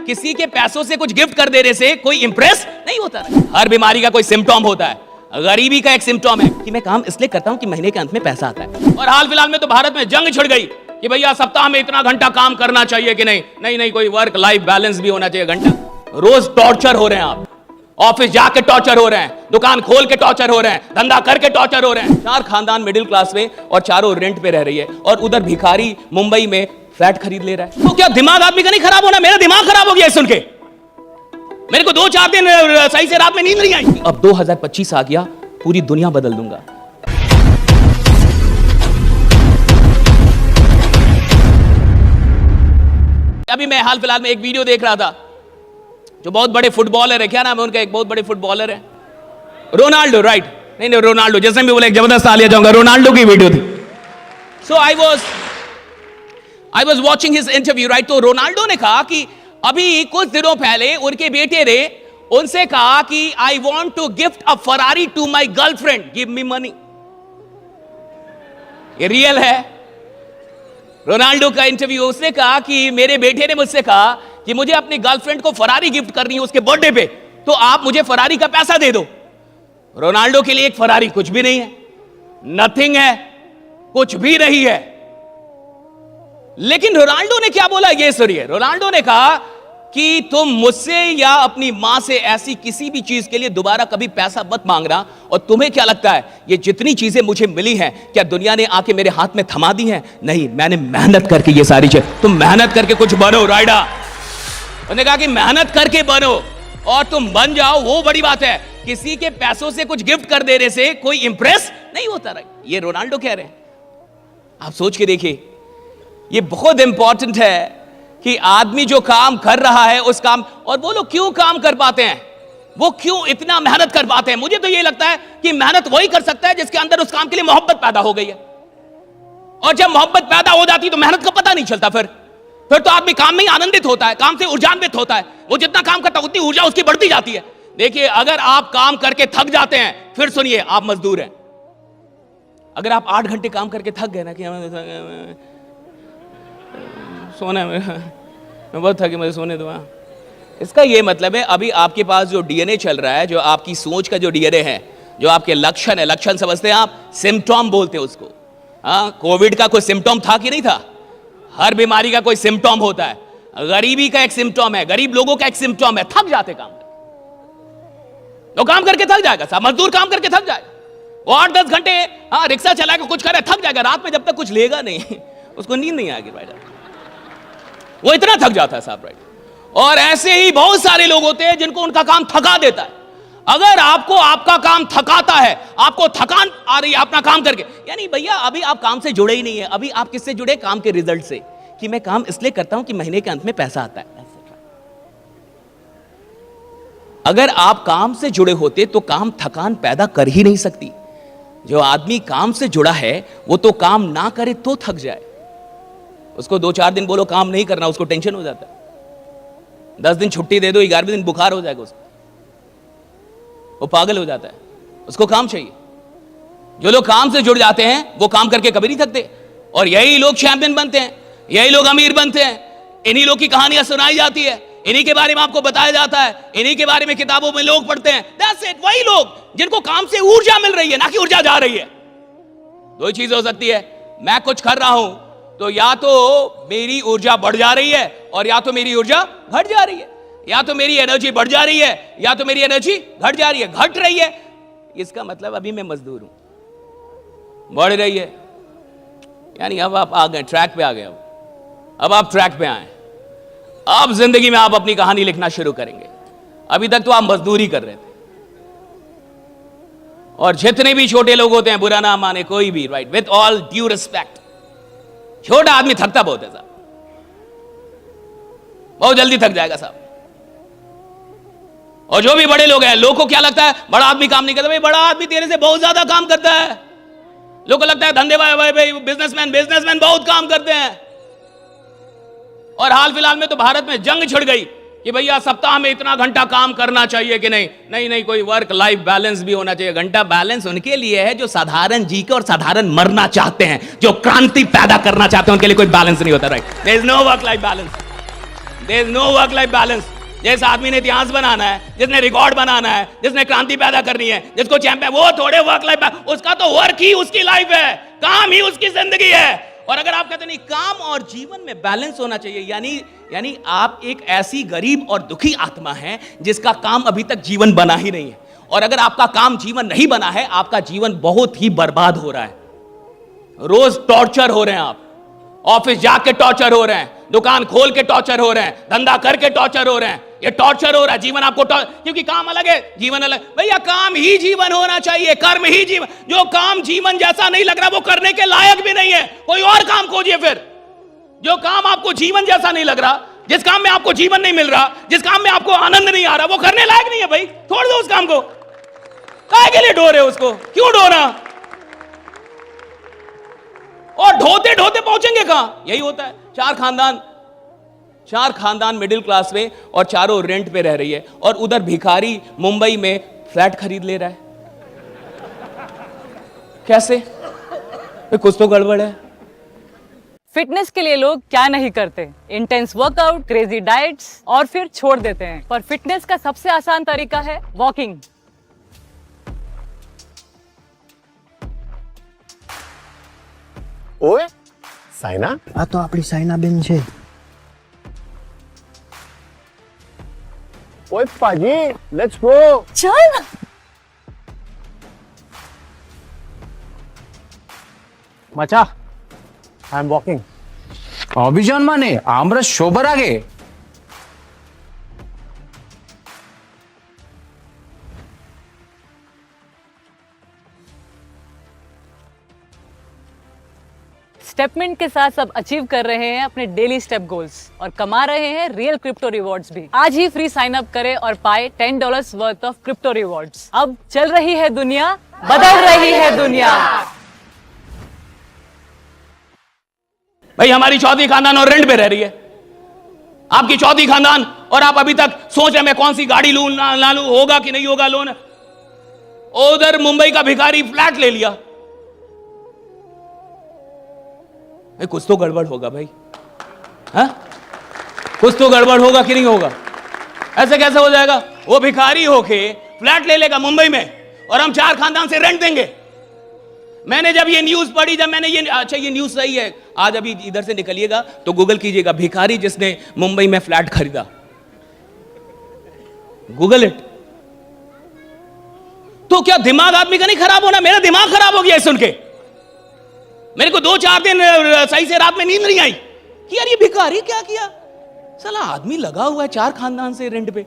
किसी के पैसों से कुछ गिफ्ट कर देने से कोई इंप्रेस नहीं होता। हर बीमारी का कोई सिम्टम होता है, गरीबी का एक सिम्टम है कि मैं काम इसलिए करता हूं कि महीने के अंत में पैसा आता है। और हाल फिलहाल में तो भारत में जंग छिड़ गई कि भैया सप्ताह में इतना घंटा काम करना चाहिए कि नहीं, नहीं नहीं कोई वर्क लाइफ बैलेंस भी होना चाहिए। घंटा रोज टॉर्चर हो रहे हैं आप, ऑफिस जाके टॉर्चर हो रहे हैं, दुकान खोल के टॉर्चर हो रहे हैं, धंधा करके टॉर्चर हो रहे हैं। 4 खानदान मिडिल क्लास में और चारों रेंट पे रह रही है, और उधर भिखारी मुंबई में फ्लैट खरीद ले रहा है। तो क्या दिमाग आदमी का नहीं खराब होना? मेरा दिमाग खराब हो गया सुन के। मेरे को 2-4 दिन सही से रात में नींद नहीं आई। अब 2025 आ गया, पूरी दुनिया बदल दूंगा। अभी मैं हाल फिलहाल में एक वीडियो देख रहा था, जो बहुत बड़े फुटबॉलर है, क्या नाम है उनका, एक बहुत बड़े फुटबॉलर है रोनाल्डो, राइट? नहीं नहीं रोनाल्डो, जैसे मैं बोला एक जबरदस्त तालियां जाऊंगा, रोनाल्डो की वीडियो थी। So I was watching his interview, right? तो रोनाल्डो ने कहा कि अभी कुछ दिनों पहले उनके बेटे ने उनसे कहा कि I want to gift a Ferrari to my girlfriend, give me money. ये रियल है, रोनाल्डो का इंटरव्यू। उसने कहा कि मेरे बेटे ने मुझसे कहा कि मुझे अपनी गर्लफ्रेंड को फरारी गिफ्ट करनी है उसके बर्थडे पे, तो आप मुझे फरारी का पैसा दे दो। रोनाल्डो के लिए एक फरारी कुछ भी नहीं है, नथिंग है, कुछ भी नहीं है। लेकिन रोनाल्डो ने क्या बोला ये सुनिए। रोनाल्डो ने कहा कि तुम मुझसे या अपनी मां से ऐसी किसी भी चीज के लिए दोबारा कभी पैसा मत मांगना। और तुम्हें क्या लगता है ये जितनी चीजें मुझे मिली हैं, क्या दुनिया ने आके मेरे हाथ में थमा दी हैं? नहीं, मैंने मेहनत करके ये सारी चीज, तुम मेहनत करके कुछ बनो राइडा। उन्होंने कहा कि मेहनत करके बनो, और तुम बन जाओ, वो बड़ी बात है। किसी के पैसों से कुछ गिफ्ट कर देने से कोई इंप्रेस नहीं होता। ये रोनाल्डो कह रहे हैं। आप सोच के देखिए, ये बहुत इंपॉर्टेंट है कि आदमी जो काम कर रहा है उस काम, और वो लोग क्यों काम कर पाते हैं, वो क्यों इतना मेहनत कर पाते हैं। मुझे तो ये लगता है कि मेहनत वही कर सकता है जिसके अंदर उस काम के लिए मोहब्बत पैदा हो गई है। और जब मोहब्बत पैदा हो जाती है तो मेहनत का पता नहीं चलता। फिर तो आदमी काम में ही आनंदित होता है, काम से ऊर्जान्वित होता है। वो जितना काम करता है उतनी ऊर्जा उसकी बढ़ती जाती है। देखिए, अगर आप काम करके थक जाते हैं, फिर सुनिए, आप मजदूर हैं। अगर आप 8 घंटे काम करके थक गए ना कि सोना मैं बहुत थकी, मुझे सोने दो, इसका ये मतलब है अभी आपके पास जो डीएनए चल रहा है, जो आपकी सोच का जो डीएनए है, जो आपके लक्षण है, लक्षण समझते हैं आप, सिम्टम बोलते हैं उसको। कोविड का कोई सिम्टम था कि नहीं था? हर बीमारी का कोई सिम्टम होता है, गरीबी का एक सिम्टम है, गरीब लोगों का एक सिम्टम है, थक जाते काम करके। तो काम करके थक जाएगा साहब, मजदूर काम करके थक जाएगा, वो 8-10 घंटे रिक्शा चलाएगा, कुछ करे, थक जाएगा। रात में जब तक कुछ लेगा नहीं उसको नींद नहीं आएगी, राइट? वो इतना थक जाता है साहब, राइट? और ऐसे ही बहुत सारे लोग होते हैं जिनको उनका काम थका देता है। अगर आपको आपका काम थकाता है, आपको थकान आ रही है अपना काम करके, यानी भैया अभी आप काम से जुड़े ही नहीं है। अभी आप किससे जुड़े? काम के रिजल्ट से, कि मैं काम इसलिए करता हूं कि महीने के अंत में पैसा आता है। अगर आप काम से जुड़े होते तो काम थकान पैदा कर ही नहीं सकती। जो आदमी काम से जुड़ा है वो तो काम ना करे तो थक जाए। उसको 2-4 दिन बोलो काम नहीं करना, उसको टेंशन हो जाता है। 10 दिन छुट्टी दे दो, 11वें दिन बुखार हो जाएगा उसको, वो पागल हो जाता है, उसको काम चाहिए। जो लोग काम से जुड़ जाते हैं वो काम करके कभी नहीं थकते, और यही लोग चैंपियन बनते हैं, यही लोग अमीर बनते हैं। इन्हीं लोग की कहानियां सुनाई जाती है, इन्हीं के बारे में आपको बताया जाता है, इन्हीं के बारे में किताबों में लोग पढ़ते हैं। That's it, वही लोग जिनको काम से ऊर्जा मिल रही है, ना कि ऊर्जा जा रही है। 2 चीज हो सकती है, मैं कुछ कर रहा हूं तो या तो मेरी ऊर्जा बढ़ जा रही है, और या तो मेरी ऊर्जा घट जा रही है। या तो मेरी एनर्जी बढ़ जा रही है, या तो मेरी एनर्जी घट जा रही है, घट रही है। इसका मतलब अभी मैं मजदूर हूं, बढ़ रही है, यानी अब आप आ गए, ट्रैक पे आ गए। अब आप ट्रैक पे आए, अब जिंदगी में आप अपनी कहानी लिखना शुरू करेंगे। अभी तक तो आप मजदूरी कर रहे थे। और जितने भी छोटे लोग होते हैं, बुरा ना माने कोई भी, right, with all due respect, छोटा आदमी थकता बहुत है साहब, बहुत जल्दी थक जाएगा साहब। और जो भी बड़े लोग हैं, लोगों को क्या लगता है बड़ा आदमी काम नहीं करता। भाई बड़ा आदमी तेरे से बहुत ज्यादा काम करता है। लोगों को लगता है धंधे भाई बिजनेसमैन बहुत काम करते हैं। और हाल फिलहाल में तो भारत में जंग छिड़ गई कि भैया सप्ताह में इतना घंटा काम करना चाहिए कि नहीं, नहीं नहीं कोई वर्क लाइफ बैलेंस भी होना चाहिए। घंटा बैलेंस उनके लिए है जो साधारण जी के और साधारण मरना चाहते हैं, जो क्रांति पैदा करना चाहते हैं, उनके लिए कोई बैलेंस नहीं होता, right? There is no work life balance. There is no work life balance. जिस आदमी ने इतिहास बनाना है, जिसने रिकॉर्ड बनाना है, जिसने क्रांति पैदा करनी है, जिसको चैंपियन, वो थोड़े वर्क लाइफ, उसका तो वर्क ही उसकी लाइफ है, काम ही उसकी जिंदगी है। और अगर आप कहते नहीं काम और जीवन में बैलेंस होना चाहिए, यानी आप एक ऐसी गरीब और दुखी आत्मा हैं जिसका काम अभी तक जीवन बना ही नहीं है। और अगर आपका काम जीवन नहीं बना है, आपका जीवन बहुत ही बर्बाद हो रहा है। रोज टॉर्चर हो रहे हैं आप, ऑफिस जाके टॉर्चर हो रहे हैं, दुकान खोल के टॉर्चर हो रहे हैं, धंधा करके टॉर्चर हो रहे हैं, ये टॉर्चर हो रहा है। जीवन आपको क्योंकि काम अलग है, जीवन अलग। भैया काम ही जीवन होना चाहिए, कर्म ही जीवन। जो काम जीवन जैसा नहीं लग रहा वो करने के लायक भी नहीं है, कोई और काम खोजिए। फिर जो काम आपको जीवन जैसा नहीं लग रहा, जिस काम में आपको जीवन नहीं मिल रहा, जिस काम में आपको आनंद नहीं आ रहा, वो करने लायक नहीं है भाई, छोड़ दो उस काम को। काहे के लिए ढो रहे हो उसको, क्यों ढोना? और ढोते ढोते पहुंचेंगे कहां? यही होता है। चार खानदान मिडिल क्लास में और चारों रेंट पे रह रही है, और उधर भिखारी मुंबई में फ्लैट खरीद ले रहा है। कैसे? कुछ तो गड़बड़ है। फिटनेस के लिए लोग क्या नहीं करते, इंटेंस वर्कआउट, क्रेजी डाइट्स और फिर छोड़ देते हैं। पर फिटनेस का सबसे आसान तरीका है वॉकिंग। ओए साइना, આ તો આપણી સાયનાબેન છે. ओए पाजी, लेट्स गो. चल मचा, आई एम वॉकिंग. অভিযান মানে আমরা সবার আগে। स्टेपमेंट के साथ सब अचीव कर रहे हैं अपने डेली स्टेप गोल्स और कमा रहे हैं रियल क्रिप्टो रिवॉर्ड्स भी। आज ही फ्री साइन अप करें और पाए $10 वर्थ ऑफ क्रिप्टो रिवॉर्ड्स। अब चल रही है दुनिया, बदल रही है दुनिया। भाई हमारी चौथी खानदान और रेंट पे रह रही है, आपकी चौथी खानदान, और आप अभी तक सोच रहे मैं कौन सी गाड़ी लूं ना लूं, होगा कि नहीं होगा लोन। उधर मुंबई का भिखारी फ्लैट ले लिया। भाई कुछ तो गड़बड़ होगा भाई, हाँ? कुछ तो गड़बड़ होगा कि नहीं होगा? ऐसे कैसे हो जाएगा? वो भिखारी होके फ्लैट ले लेगा मुंबई में, और हम चार खानदान से रेंट देंगे। मैंने जब ये न्यूज पढ़ी, जब मैंने ये, अच्छा ये न्यूज सही है, आज अभी इधर से निकलिएगा तो गूगल कीजिएगा भिखारी जिसने मुंबई में फ्लैट खरीदा, गूगल इट। तो क्या दिमाग आदमी का नहीं खराब होना? मेरा दिमाग खराब हो गया सुन के। मेरे को 2-4 दिन सही से रात में नींद नहीं आई कि यार ये भिखारी क्या किया। साला आदमी लगा हुआ है 4 खानदान से रेंट पे,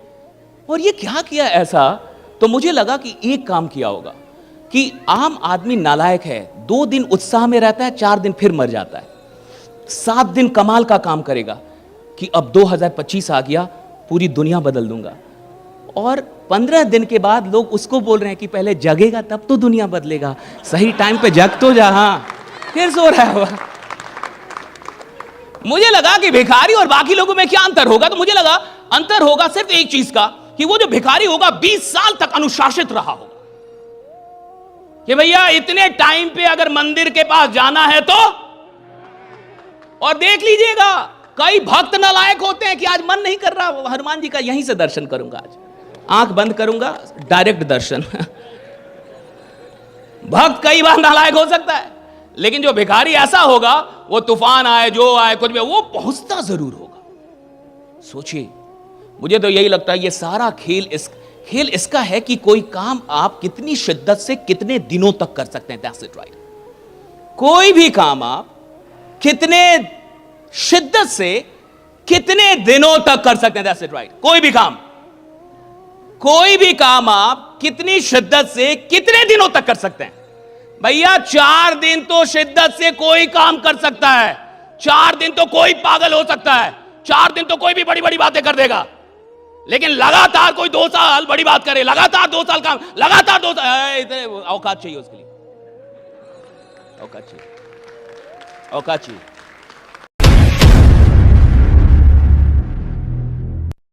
और ये क्या किया ऐसा। तो मुझे लगा कि एक काम किया होगा कि आम आदमी नालायक है, 2 दिन उत्साह में रहता है, 4 दिन फिर मर जाता है। 7 दिन कमाल का काम करेगा कि अब 2025 आ गया, पूरी दुनिया बदल दूंगा। और 15 दिन के बाद लोग उसको बोल रहे हैं कि पहले जगेगा तब तो दुनिया बदलेगा, सही टाइम पे जग तो जा। हाँ, फिर सो रहा है। मुझे लगा कि भिखारी और बाकी लोगों में क्या अंतर होगा, तो मुझे लगा अंतर होगा सिर्फ एक चीज का, कि वो जो भिखारी होगा 20 साल तक अनुशासित रहा होगा कि भैया इतने टाइम पे अगर मंदिर के पास जाना है तो। और देख लीजिएगा कई भक्त नालायक होते हैं कि आज मन नहीं कर रहा हनुमान जी का, यहीं से दर्शन करूंगा, आज आंख बंद करूंगा, डायरेक्ट दर्शन। भक्त कई बार नालायक हो सकता है, लेकिन जो भिखारी ऐसा होगा, वो तूफान आए जो आए कुछ भी, वो पहुंचता जरूर होगा। सोचिए, मुझे तो यही लगता है ये सारा खेल इसका है कि कोई काम आप कितनी शिद्दत से कितने दिनों तक कर सकते हैं। That's it right. कोई भी काम आप कितने शिद्दत से कितने दिनों तक कर सकते हैं। That's it right. कोई भी काम आप कितनी शिद्दत से कितने दिनों तक कर सकते हैं। भैया 4 दिन तो शिद्दत से कोई काम कर सकता है, 4 दिन तो कोई पागल हो सकता है, 4 दिन तो कोई भी बड़ी बड़ी बातें कर देगा, लेकिन लगातार कोई 2 साल बड़ी बात करे, लगातार 2 साल काम, लगातार 2 साल, औकात चाहिए उसके लिए, औकात चाहिए।